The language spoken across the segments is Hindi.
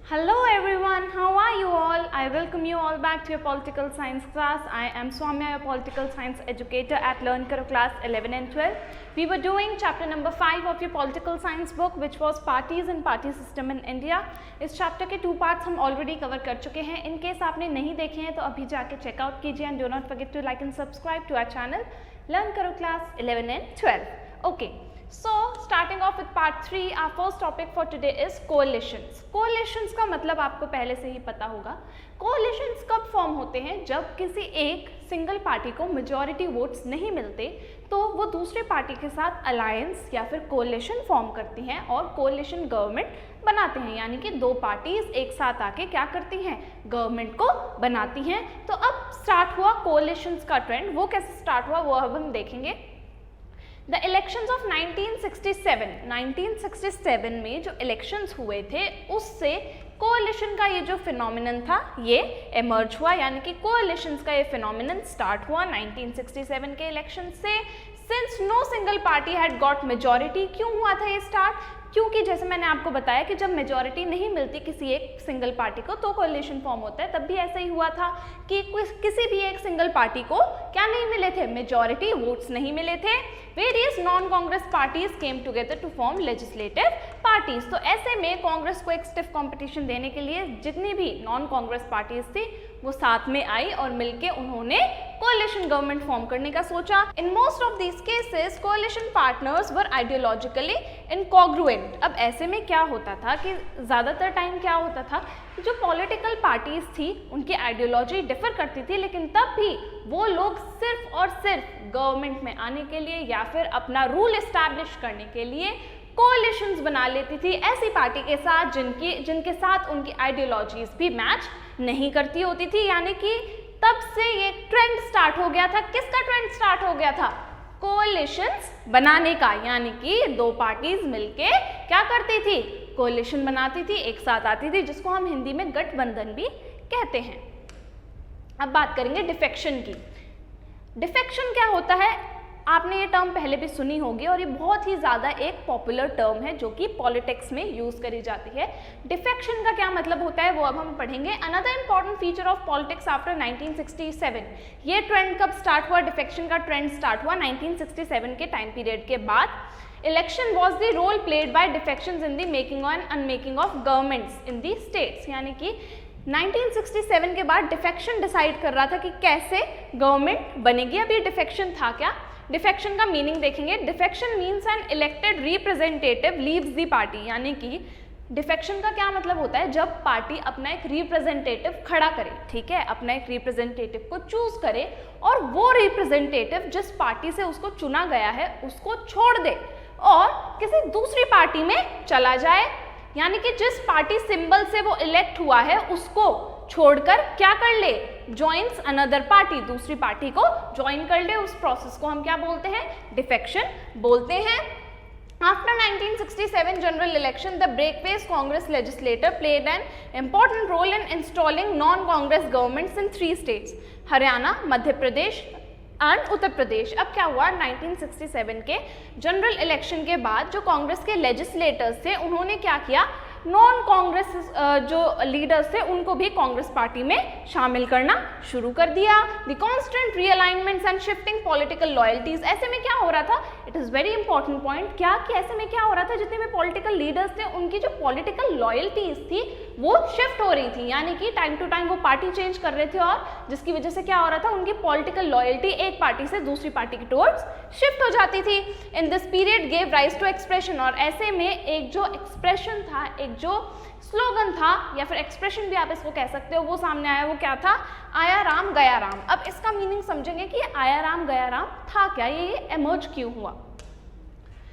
Hello everyone, how are you all? I welcome you all back to your political science class. I am Swamya, your political science educator at Learn Karo class 11 and 12. We were doing chapter number 5 of your political science book, which was parties and party system in India. इस chapter के 2 parts हम already cover कर चुके हैं. In case आपने नहीं देखे हैं तो अभी जाके check out कीजिए and do not forget to like and subscribe to our channel Learn Karo class 11 and 12. Okay. So starting off with part 3, our first topic for today is coalitions. Coalitions का मतलब आपको पहले से ही पता होगा. Coalitions कब फॉर्म होते हैं? जब किसी एक सिंगल पार्टी को मेजॉरिटी वोट्स नहीं मिलते तो वो दूसरे पार्टी के साथ अलायंस या फिर कोalition फॉर्म करती हैं और कोalition गवर्नमेंट बनाते हैं. यानी कि दो पार्टीज एक साथ आके क्या करती हैं? गवर्नमेंट को बनाती हैं. तो अब स्टार्ट हुआ कोalitions का ट्रेंड. वो कैसे स्टार्ट हुआ वो अब हम देखेंगे. द इलेक्शंस ऑफ 1967 में जो इलेक्शंस हुए थे उससे कोalition का ये जो फिनोमिनन था ये एमर्ज हुआ. यानी कि कोalitions का ये फिनोमिनन स्टार्ट हुआ 1967 के इलेक्शन से. Since no single party had got majority. क्यों हुआ था ये स्टार्ट? क्योंकि जैसे मैंने आपको बताया कि जब मेजॉरिटी नहीं मिलती किसी एक सिंगल पार्टी को तो कोalition फॉर्म होता है. तब भी ऐसा ही हुआ था कि किसी भी एक सिंगल पार्टी को क्या नहीं मिले थे? मेजॉरिटी वोट्स नहीं मिले थे. Various non Congress parties came together to form legislative parties. तो ऐसे में कांग्रेस को एक स्टिफ कंपटीशन देने के लिए जितनी भी नॉन कांग्रेस पार्टीज थी वो साथ में आई और मिलके उन्होंने कोalition गवर्नमेंट फॉर्म करने का सोचा. In most of these cases कोalition पार्टनर्स वर आइडियोलॉजिकली इनकॉन्ग्रुएंट. अब ऐसे में क्या होता था कि ज़्यादातर टाइम क्या होता था कि जो पॉलिटिकल पार्टीज थी उनकी आइडियोलॉजी डिफर करती थी, लेकिन तब भी वो लोग सिर्फ और सिर्फ गवर्नमेंट में आने के लिए या फिर अपना रूल एस्टैब्लिश करने के लिए कोalitions बना लेती थी ऐसी पार्टी के साथ जिनके साथ उनकी आइडियोलॉजीज भी मैच नहीं करती होती थी. यानी कि तब से ये ट्रेंड स्टार्ट हो गया था. किसका ट्रेंड स्टार्ट हो गया था? कोalitions बनाने का. यानी कि दो पार्टीज मिलके क्या करती थी? कोalition बनाती थी, एक साथ आती थी, जिसको हम हिंदी में गठबंधन भी कहते हैं. अब बात करेंगे डिफेक्शन की. डिफेक्शन क्या होता है? आपने ये टर्म पहले भी सुनी होगी और ये बहुत ही ज़्यादा एक पॉपुलर टर्म है जो कि पॉलिटिक्स में यूज़ करी जाती है. डिफेक्शन का क्या मतलब होता है वो अब हम पढ़ेंगे. Another important feature of politics after 1967. ये ट्रेंड कब स्टार्ट हुआ? डिफेक्शन का ट्रेंड स्टार्ट हुआ 1967 के टाइम पीरियड के बाद. Election was the role played by defections in the making and unmaking of governments in the states. यानी कि 1967 के बाद डिफेक्शन डिसाइड कर रहा था कि कैसे गवर्नमेंट बनेगी. अब ये डिफेक्शन था क्या? डिफेक्शन का मीनिंग देखेंगे. Defection means an elected representative leaves the party. यानी कि डिफेक्शन का क्या मतलब होता है? जब पार्टी अपना एक रिप्रेजेंटेटिव खड़ा करे, ठीक है, अपना एक रिप्रेजेंटेटिव को चूज करे और वो रिप्रेजेंटेटिव जिस पार्टी से उसको चुना गया है उसको छोड़ दे और किसी दूसरी पार्टी में चला जाए. यानी कि जिस पार्टी सिंबल से वो इलेक्ट हुआ है उसको छोड़कर क्या कर ले? Joins another party. दूसरी पार्टी को ज्वाइन कर ले. उस प्रोसेस को हम क्या बोलते हैं? डिफेक्शन बोलते हैं. After 1967 general election, the breakface Congress legislature played an important role in installing non-Congress governments in 3 states: Haryana, Madhya Pradesh and Uttar Pradesh. अब क्या हुआ? 1967 के जनरल इलेक्शन के बाद जो कांग्रेस के लेजिस्लेटर्स थे उन्होंने क्या किया? नॉन कांग्रेस जो लीडर्स थे उनको भी कांग्रेस पार्टी में शामिल करना शुरू कर दिया. The constant realignments and shifting political loyalties. ऐसे में क्या हो रहा था? It is very important point. क्या कि ऐसे में क्या हो रहा था? जितने भी पॉलिटिकल लीडर्स थे उनकी जो पॉलिटिकल लॉयल्टीज थी वो शिफ्ट हो रही थी. यानी कि टाइम टू टाइम वो पार्टी चेंज कर रहे थे और जिसकी वजह से क्या हो रहा था? उनकी पॉलिटिकल लॉयल्टी एक पार्टी से दूसरी पार्टी की टुवर्ड्स शिफ्ट हो जाती थी. In this period gave rise to expression. और ऐसे में एक जो एक्सप्रेशन था, एक जो स्लोगन था या फिर एक्सप्रेशन भी आप इसको कह सकते हो, वो सामने आया. वो क्या था? आया राम गया राम. अब इसका मीनिंग समझेंगे कि आया राम गया राम था क्या, ये एमर्ज क्यों हुआ.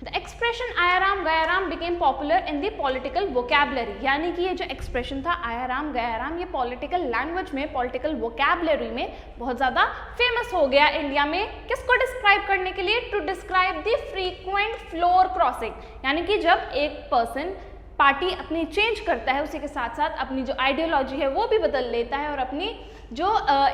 द एक्सप्रेशन आया राम गया Ram became popular in the political vocabulary. यानी कि ये जो एक्सप्रेशन था आया राम गया राम, ये पॉलिटिकल लैंग्वेज में, पॉलिटिकल वोकैबुलरी में बहुत ज़्यादा फेमस हो गया इंडिया में. किसको डिस्क्राइब करने के लिए? To describe the frequent floor crossing. यानी कि जब एक पर्सन पार्टी अपनी चेंज करता है उसी के साथ साथ अपनी जो आइडियोलॉजी है वो भी बदल लेता है और अपनी जो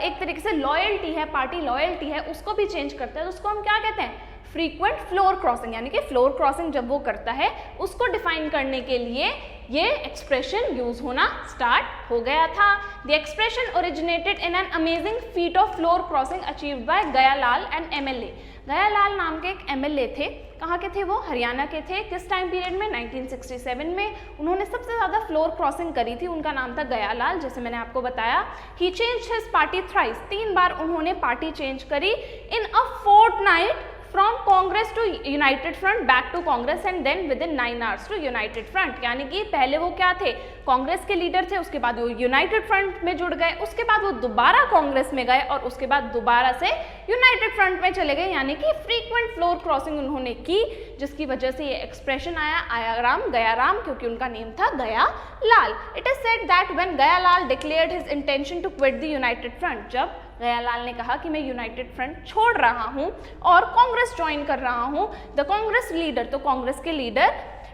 एक तरीके से लॉयल्टी है, पार्टी लॉयल्टी है, उसको भी चेंज करता है. तो उसको हम क्या कहते हैं? फ्रीक्वेंट फ्लोर क्रॉसिंग, यानी कि फ्लोर क्रॉसिंग जब वो करता है उसको डिफाइन करने के लिए ये एक्सप्रेशन यूज होना स्टार्ट हो गया था। The expression originated in an amazing feet of floor crossing achieved by Gayalal and MLA. Gayalal नाम के एक एमएलए थे, कहाँ के थे वो? हरियाणा के थे। किस टाइम पीरियड में? 1967 में। उन्होंने सबसे ज़्यादा फ्लोर क्रॉसिंग करी थी, उनका नाम था गयालाल, जैसे मैंने आपको बताया। He change his party thrice, 3 बार उन्होंने पार्टी चेंज करी। In a fortnight from Congress to united front, back to Congress and then within 9 hours to united front. यानी कि पहले वो क्या थे? कांग्रेस के लीडर थे, उसके बाद वो यूनाइटेड फ्रंट में जुड़ गए, उसके बाद वो दोबारा कांग्रेस में गए और उसके बाद दोबारा से यूनाइटेड फ्रंट में चले गए। यानी कि फ्रीक्वेंट फ्लोर क्रॉसिंग उन्होंने की, जिसकी वजह से ये एक्सप्रेशन आया आयाराम गयाराम, क्योंकि उनका नेम था Gayalal. It is said that when Gayalal declared his intention to quit the united front, जब गयालाल ने कहा कि मैं यूनाइटेड फ्रंट छोड़ रहा हूं और कांग्रेस ज्वाइन कर रहा हूं, द कांग्रेस लीडर, तो कांग्रेस के leader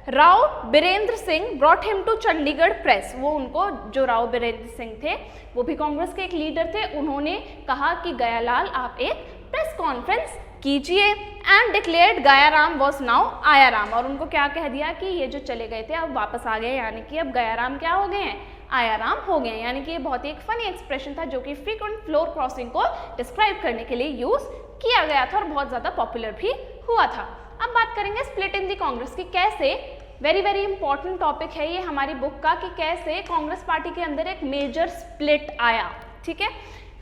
Rao Birendra Singh brought him to Chandigarh press, वो उनको, जो राव बिरेंद्र सिंह थे वो भी कांग्रेस के एक लीडर थे, उन्होंने कहा कि गयालाल आप एक प्रेस कॉन्फ्रेंस कीजिए। And declared Gaya Ram was now Aaya Ram, और उनको क्या कह दिया कि ये जो चले गए थे अब वापस आ गए, यानी कि अब गयाराम क्या हो गए हैं? आयाराम हो गए। यानी कि ये बहुत ही एक फनी एक्सप्रेशन था जो कि फ्रीक्वेंट फ्लोर क्रॉसिंग को डिस्क्राइब करने के लिए यूज किया गया था और बहुत ज़्यादा पॉपुलर भी हुआ था। अब बात करेंगे स्प्लिट इन दी कांग्रेस की, कैसे, वेरी इंपॉर्टेंट टॉपिक है ये हमारी बुक का, कि कैसे कांग्रेस पार्टी के अंदर एक मेजर स्प्लिट आया। ठीक है,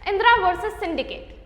Indira versus syndicate.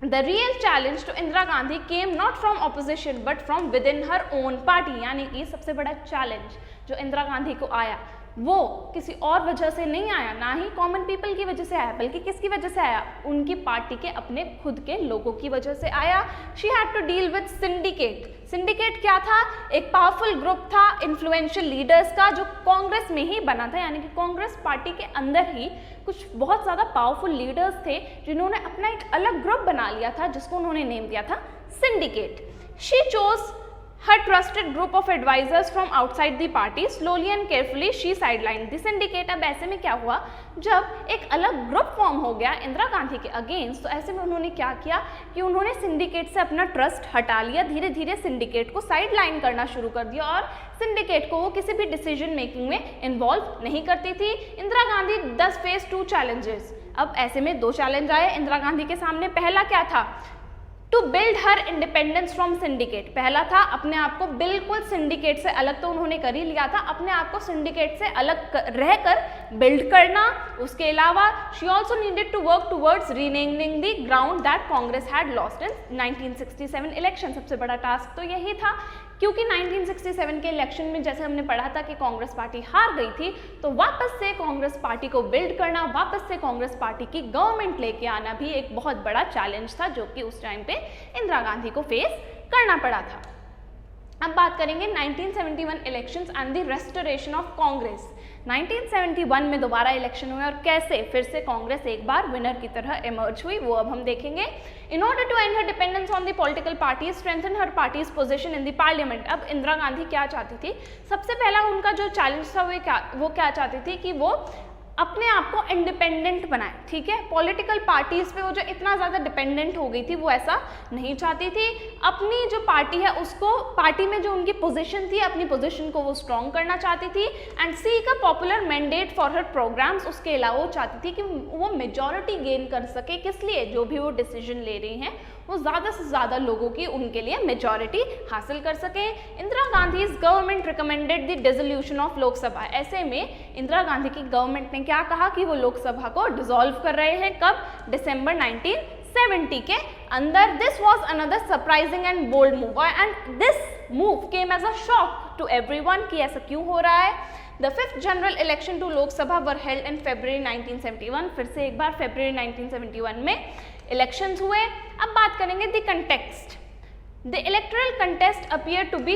The real challenge to Indira Gandhi came not from opposition but from within her own party, यानी कि सबसे बड़ा चैलेंज जो इंदिरा गांधी को आया वो किसी और वजह से नहीं आया, ना ही कॉमन पीपल की वजह से आया, बल्कि किसकी वजह से आया? उनकी पार्टी के अपने खुद के लोगों की वजह से आया। She had to deal with syndicate. Syndicate क्या था? एक पावरफुल ग्रुप था इन्फ्लुएंशियल लीडर्स का, जो कांग्रेस में ही बना था, यानी कि कांग्रेस पार्टी के अंदर ही कुछ बहुत ज़्यादा पावरफुल लीडर्स थे जिन्होंने अपना एक अलग ग्रुप बना लिया था, जिसको उन्होंने नेम दिया था syndicate. She chose her trusted group of advisors from outside the party, slowly and carefully she sidelined the syndicate। अब ऐसे में क्या हुआ, जब एक अलग ग्रुप फॉर्म हो गया इंदिरा गांधी के अगेंस्ट, तो ऐसे में उन्होंने क्या किया कि उन्होंने सिंडिकेट से अपना ट्रस्ट हटा लिया, धीरे धीरे सिंडिकेट को साइडलाइन करना शुरू कर दिया और सिंडिकेट को वो किसी भी डिसीजन मेकिंग में इन्वॉल्व नहीं करती थी। इंदिरा गांधी दस फेस 2 चैलेंजेस। अब ऐसे में 2 चैलेंज आए इंदिरा गांधी के सामने। पहला क्या था? To build her independence from syndicate. पहला था अपने आप को बिल्कुल सिंडिकेट से अलग, तो उन्होंने कर ही लिया था, अपने आप को सिंडिकेट से अलग रहकर बिल्ड करना। उसके अलावा she also needed to work towards renaming the ground that Congress had lost in 1967 election. सबसे बड़ा टास्क तो यही था, क्योंकि 1967 के इलेक्शन में जैसे हमने पढ़ा था कि कांग्रेस पार्टी हार गई थी, तो वापस से कांग्रेस पार्टी को बिल्ड करना, वापस से कांग्रेस पार्टी की गवर्नमेंट लेके आना भी एक बहुत बड़ा चैलेंज था, जो कि उस टाइम पे इंदिरा गांधी को फेस करना पड़ा था। अब बात करेंगे 1971 elections and the restoration of Congress. 1971 में दोबारा इलेक्शन हुए और कैसे फिर से कांग्रेस एक बार विनर की तरह इमर्ज हुई, वो अब हम देखेंगे। In order to end her dependence on the political parties, strengthen her party's position in the parliament. अब इंदिरा गांधी क्या चाहती थी? सबसे पहला उनका जो चैलेंज था वो क्या चाहती थी कि वो अपने आप को इंडिपेंडेंट बनाए। ठीक है, पॉलिटिकल पार्टीज पे वो जो इतना ज़्यादा डिपेंडेंट हो गई थी, वो ऐसा नहीं चाहती थी। अपनी जो पार्टी है उसको, पार्टी में जो उनकी पोजीशन थी, अपनी पोजीशन को वो स्ट्रॉन्ग करना चाहती थी। And seek a popular mandate for her programmes. उसके अलावा वो चाहती थी कि वो मेजॉरिटी गेन कर सके। किस लिए? जो भी वो डिसीजन ले रही हैं वो ज़्यादा से ज़्यादा लोगों की उनके लिए मेजॉरिटी हासिल कर सके। Indira Gandhi government recommended the dissolution of Lok Sabha. ऐसे में इंदिरा गांधी की गवर्नमेंट ने क्या कहा कि वो लोकसभा को डिसॉल्व कर रहे हैं। कब? दिसंबर 1970 के अंदर। This was another surprising and bold move, and this move came as a shock to everyone कि ऐसा क्यों हो रहा है। The 5th general election to Lok Sabha were held in February 1971। फिर से एक बार February 1971 में इलेक्शंस हुए। अब बात करेंगे the context. The electoral contest appear to be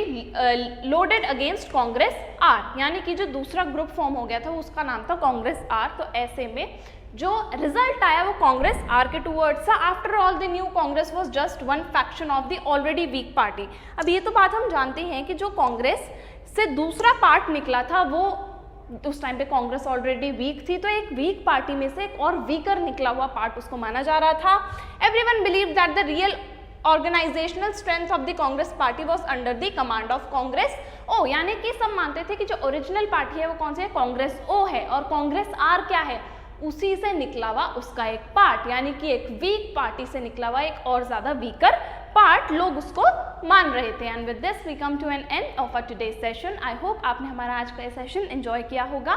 loaded against Congress R, यानी कि जो दूसरा ग्रुप फॉर्म हो गया था उसका नाम था कांग्रेस आर। तो ऐसे में जो रिजल्ट आया वो कांग्रेस आर के टूवर्ड्स था। After all the new Congress was just one faction of the already weak party. अब ये तो बात हम जानते हैं कि जो कांग्रेस से दूसरा पार्ट निकला था वो उस टाइम पे कांग्रेस ऑलरेडी वीक थी, तो एक वीक पार्टी में से एक और वीकर निकला हुआ पार्ट उसको माना जा रहा था। Everyone believe that the real organisational strength of the Congress party was under the command of Congress O, यानी कि सब मानते थे कि जो ओरिजिनल पार्टी है वो कौन सी है, कांग्रेस ओ है, और कांग्रेस आर क्या है, उसी से निकला हुआ उसका एक पार्ट, यानी कि एक वीक पार्टी से निकला हुआ एक और ज्यादा वीकर पार्ट लोग उसको मान रहे थे। And with this we come to an end of a today's session. I hope आपने हमारा आज का ये सेशन एंजॉय किया होगा।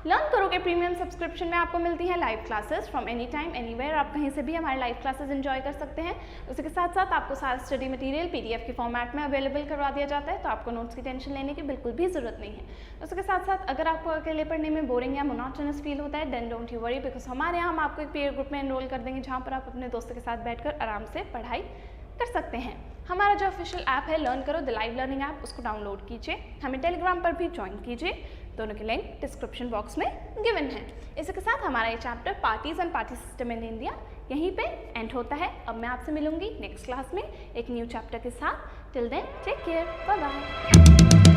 लर्न करो के प्रीमियम सब्सक्रिप्शन में आपको मिलती है live classes from any time anywhere, आप कहीं से भी हमारे लाइव क्लासेस एंजॉय कर सकते हैं। उसी के साथ साथ आपको सारा स्टडी मटेरियल पीडीएफ के फॉर्मेट में अवेलेबल करवा दिया जाता है, तो आपको नोट्स की टेंशन लेने की बिल्कुल भी जरूरत नहीं है। उसके साथ साथ अगर आपको अकेले पढ़ने में बोरिंग या मोनोटोनस फील होता है, then don't you worry, because हमारे यहाँ हम आपको एक पीयर ग्रुप में एनरोल कर देंगे जहाँ पर आप अपने दोस्तों के साथ बैठकर आराम से पढ़ाई कर सकते हैं। हमारा जो ऑफिशियल ऐप है लर्न करो द लाइव लर्निंग ऐप, उसको डाउनलोड कीजिए, हमें टेलीग्राम पर भी ज्वाइन कीजिए, दोनों के लिंक डिस्क्रिप्शन बॉक्स में गिवन है। इसी के साथ हमारा ये chapter parties and party system in India यहीं पे एंड होता है। अब मैं आपसे मिलूंगी नेक्स्ट क्लास में एक न्यू चैप्टर के साथ। Till then take care, bye bye.